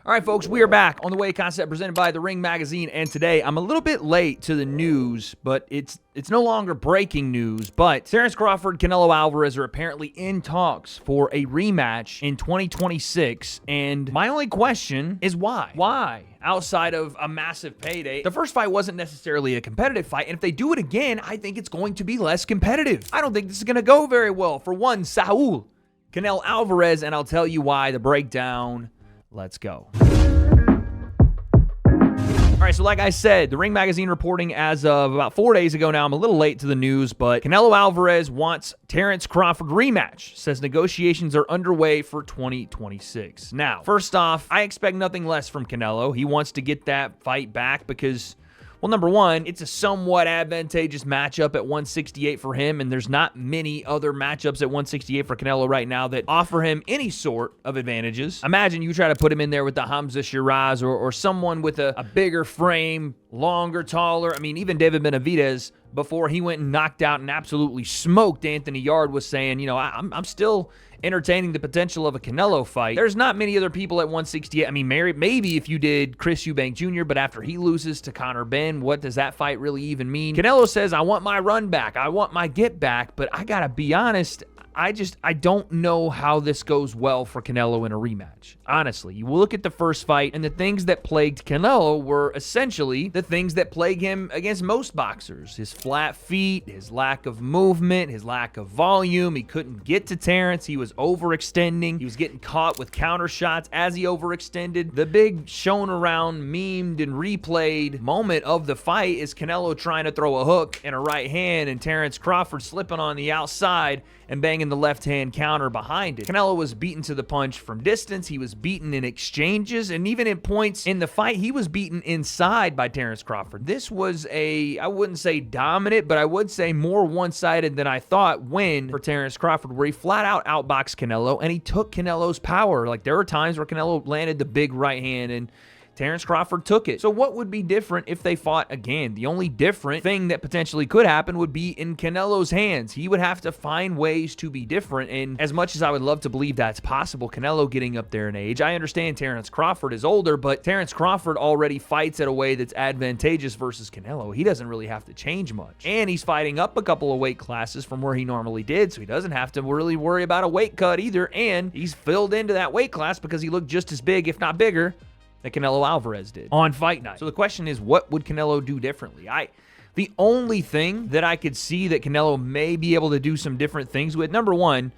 All right, folks, we are back on the Way Concept presented by The Ring Magazine, and today I'm a little bit late to the news, but it's no longer breaking news, but Terence Crawford, Canelo Alvarez are apparently in talks for a rematch in 2026, and my only question is why? Why? Outside of a massive payday. The first fight wasn't necessarily a competitive fight, and if they do it again, I think it's going to be less competitive. I don't think this is going to go very well for one Saul Canelo Alvarez, and I'll tell you why. The breakdown. Let's go. All right, so like I said, the Ring Magazine reporting as of about 4 days ago now. I'm a little late to the news, but Canelo Alvarez wants Terence Crawford rematch. Says negotiations are underway for 2026. Now, first off, I expect nothing less from Canelo. He wants to get that fight back because, well, number one, it's a somewhat advantageous matchup at 168 for him, and there's not many other matchups at 168 for Canelo right now that offer him any sort of advantages. Imagine you try to put him in there with the Hamza Shiraz or someone with a bigger frame, longer, taller. I mean, even David Benavidez, before he went and knocked out and absolutely smoked Anthony Yarde, was saying, you know, I'm still entertaining the potential of a Canelo fight. There's not many other people at 168. I mean, maybe if you did Chris Eubank Jr., but after he loses to Conor Benn, what does that fight really even mean? Canelo says, I want my run back. I want my get back, but I gotta be honest, I don't know how this goes well for Canelo in a rematch. Honestly, you look at the first fight, and the things that plagued Canelo were essentially the things that plague him against most boxers. His flat feet, his lack of movement, his lack of volume. He couldn't get to Terence. He was overextending. He was getting caught with counter shots as he overextended. The big shown around, memed, and replayed moment of the fight is Canelo trying to throw a hook and a right hand, and Terence Crawford slipping on the outside and banging the left-hand counter behind it. Canelo was beaten to the punch from distance. He was beaten in exchanges, and even at points in the fight, he was beaten inside by Terence Crawford. This was I wouldn't say dominant, but I would say more one-sided than I thought win for Terence Crawford, where he flat-out outboxed Canelo, and he took Canelo's power. Like, there were times where Canelo landed the big right hand, and Terence Crawford took it. So what would be different if they fought again? The only different thing that potentially could happen would be in Canelo's hands. He would have to find ways to be different, and as much as I would love to believe that's possible, Canelo getting up there in age, I understand Terence Crawford is older, but Terence Crawford already fights at a way that's advantageous versus Canelo. He doesn't really have to change much. And he's fighting up a couple of weight classes from where he normally did, so he doesn't have to really worry about a weight cut either, and he's filled into that weight class because he looked just as big, if not bigger, that Canelo Alvarez did on fight night. So the question is, what would Canelo do differently? The only thing that I could see that Canelo may be able to do some different things with, number one,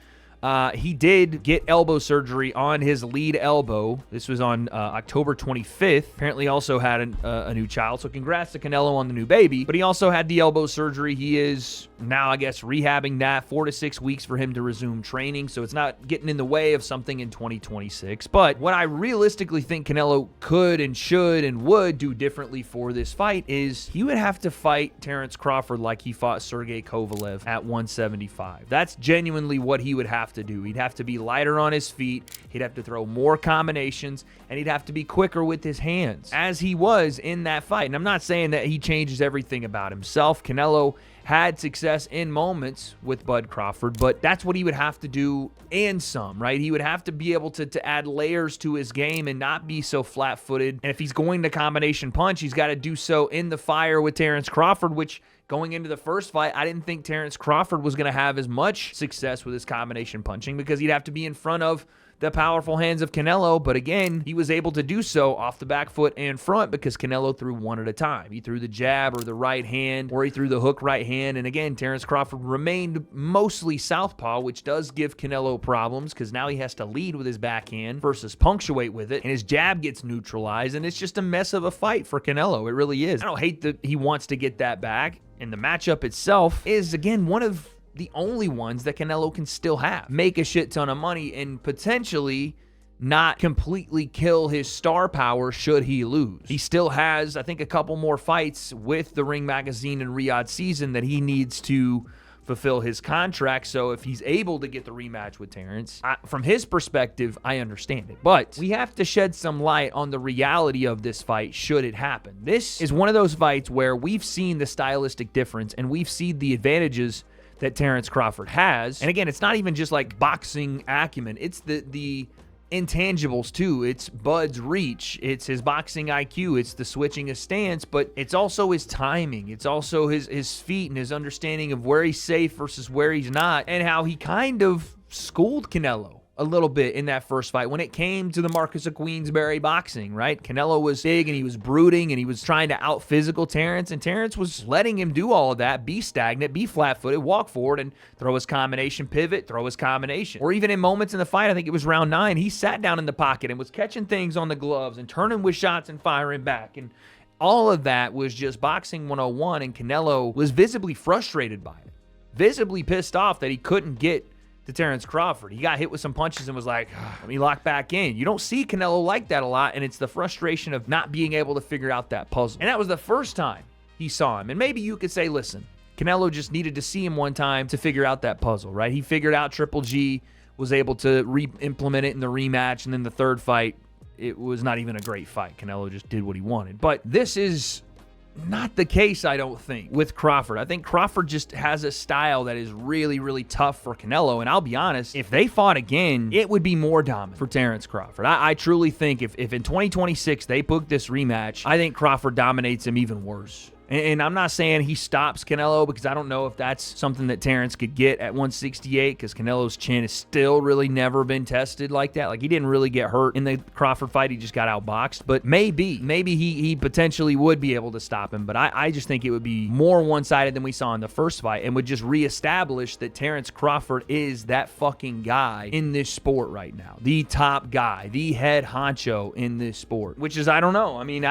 he did get elbow surgery on his lead elbow. This was on October 25th. Apparently also had a new child, so congrats to Canelo on the new baby. But he also had the elbow surgery. He is now, I guess, rehabbing that. 4 to 6 weeks for him to resume training, so it's not getting in the way of something in 2026. But what I realistically think Canelo could and should and would do differently for this fight is he would have to fight Terence Crawford like he fought Sergey Kovalev at 175. That's genuinely what he would have to do. He'd have to be lighter on his feet, he'd have to throw more combinations, and he'd have to be quicker with his hands, as he was in that fight. And I'm not saying that he changes everything about himself. Canelo had success in moments with Bud Crawford, but that's what he would have to do, and some, right? He would have to be able to add layers to his game and not be so flat-footed. And if he's going to combination punch, he's got to do so in the fire with Terence Crawford, which, going into the first fight, I didn't think Terence Crawford was going to have as much success with his combination punching because he'd have to be in front of the powerful hands of Canelo, but again, he was able to do so off the back foot and front because Canelo threw one at a time. He threw the jab or the right hand, or he threw the hook right hand, and again, Terence Crawford remained mostly southpaw, which does give Canelo problems because now he has to lead with his backhand versus punctuate with it, and his jab gets neutralized, and it's just a mess of a fight for Canelo. It really is. I don't hate that he wants to get that back, and the matchup itself is, again, one of the only ones that Canelo can still have. Make a shit ton of money and potentially not completely kill his star power should he lose. He still has, I think, a couple more fights with the Ring Magazine and Riyadh season that he needs to fulfill his contract. So if he's able to get the rematch with Terence, from his perspective, I understand it. But we have to shed some light on the reality of this fight should it happen. This is one of those fights where we've seen the stylistic difference and we've seen the advantages that Terence Crawford has. And again, it's not even just like boxing acumen. It's the intangibles too. It's Bud's reach, it's his boxing IQ, it's the switching of stance, but it's also his timing, it's also his feet and his understanding of where he's safe versus where he's not, and how he kind of schooled Canelo a little bit in that first fight when it came to the Marquess of Queensberry boxing, right? Canelo was big and he was brooding and he was trying to out-physical Terence, and Terence was letting him do all of that, be stagnant, be flat-footed, walk forward and throw his combination pivot, throw his combination. Or even in moments in the fight, I think it was round 9, he sat down in the pocket and was catching things on the gloves and turning with shots and firing back. And all of that was just boxing 101, and Canelo was visibly frustrated by it, visibly pissed off that he couldn't get to Terence Crawford. He got hit with some punches and was like, let me lock back in. You don't see Canelo like that a lot, and it's the frustration of not being able to figure out that puzzle. And that was the first time he saw him. And maybe you could say, listen, Canelo just needed to see him one time to figure out that puzzle, right? He figured out Triple G, was able to re-implement it in the rematch, and then the third fight, it was not even a great fight. Canelo just did what he wanted. But this is not the case, I don't think, with Crawford. I think Crawford just has a style that is really, really tough for Canelo, and I'll be honest, if they fought again, it would be more dominant for Terence Crawford. I truly think if in 2026 they book this rematch, I think Crawford dominates him even worse. And I'm not saying he stops Canelo, because I don't know if that's something that Terence could get at 168, because Canelo's chin has still really never been tested like that. Like, he didn't really get hurt in the Crawford fight. He just got outboxed. But maybe he potentially would be able to stop him. But I just think it would be more one-sided than we saw in the first fight, and would just reestablish that Terence Crawford is that fucking guy in this sport right now. The top guy, the head honcho in this sport, which is, I don't know. I mean,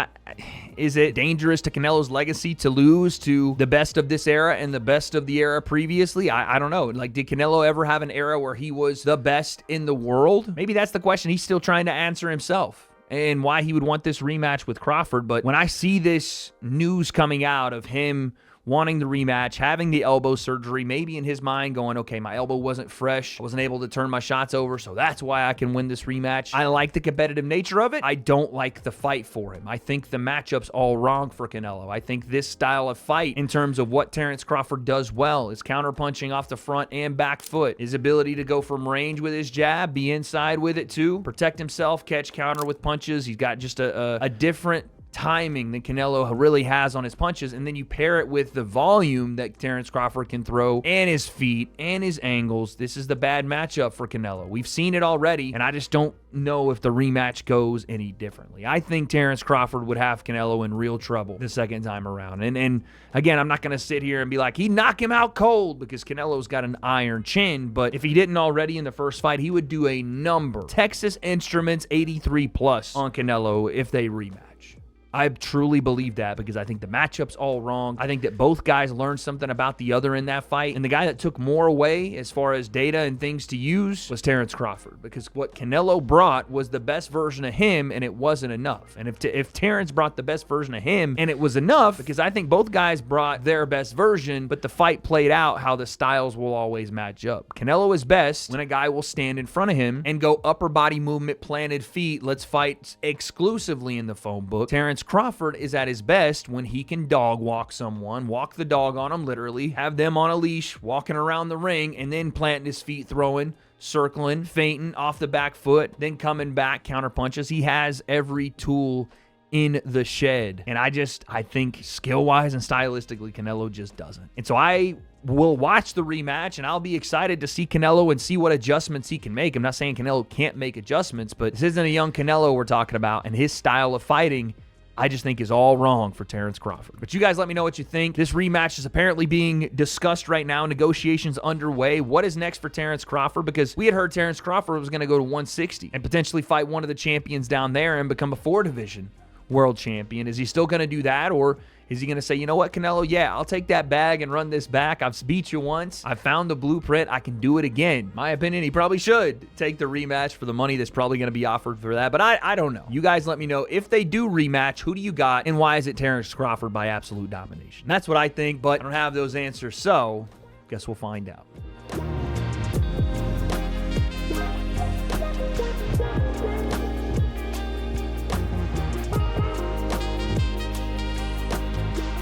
is it dangerous to Canelo's legacy to lose to the best of this era and the best of the era previously? I don't know. Like, did Canelo ever have an era where he was the best in the world? Maybe that's the question he's still trying to answer himself, and why he would want this rematch with Crawford. But when I see this news coming out of him wanting the rematch, having the elbow surgery, maybe in his mind going, okay, my elbow wasn't fresh, I wasn't able to turn my shots over, so that's why I can win this rematch. I like the competitive nature of it. I don't like the fight for him. I think the matchup's all wrong for Canelo. I think this style of fight, in terms of what Terence Crawford does well, is counterpunching off the front and back foot, his ability to go from range with his jab, be inside with it too, protect himself, catch counter with punches. He's got just a different timing that Canelo really has on his punches, and then you pair it with the volume that Terence Crawford can throw, and his feet, and his angles. This is the bad matchup for Canelo. We've seen it already, and I just don't know if the rematch goes any differently. I think Terence Crawford would have Canelo in real trouble the second time around. And again, I'm not going to sit here and be like, he'd knock him out cold, because Canelo's got an iron chin, but if he didn't already in the first fight, he would do a number. Texas Instruments 83 plus on Canelo if they rematch. I truly believe that, because I think the matchup's all wrong. I think that both guys learned something about the other in that fight, and the guy that took more away as far as data and things to use was Terence Crawford, because what Canelo brought was the best version of him, and it wasn't enough. And if Terence brought the best version of him and it was enough, because I think both guys brought their best version, but the fight played out how the styles will always match up. Canelo is best when a guy will stand in front of him and go upper body movement, planted feet, let's fight exclusively in the phone book. Terence Crawford is at his best when he can dog walk someone, walk the dog on them literally, have them on a leash, walking around the ring, and then planting his feet, throwing, circling, feinting off the back foot, then coming back, counter punches. He has every tool in the shed. And I think skill-wise and stylistically, Canelo just doesn't. And so I will watch the rematch, and I'll be excited to see Canelo and see what adjustments he can make. I'm not saying Canelo can't make adjustments, but this isn't a young Canelo we're talking about, and his style of fighting, I just think, is all wrong for Terence Crawford. But you guys let me know what you think. This rematch is apparently being discussed right now. Negotiations underway. What is next for Terence Crawford? Because we had heard Terence Crawford was going to go to 160 and potentially fight one of the champions down there and become a 4-division world champion. Is he still going to do that, or is he going to say, you know what, Canelo, yeah, I'll take that bag and run this back. I've beat you once. I found the blueprint. I can do it again. My opinion, he probably should take the rematch for the money that's probably going to be offered for that. But I don't know. You guys let me know. If they do rematch, who do you got, and why is it Terence Crawford by absolute domination? That's what I think, but I don't have those answers, so guess we'll find out.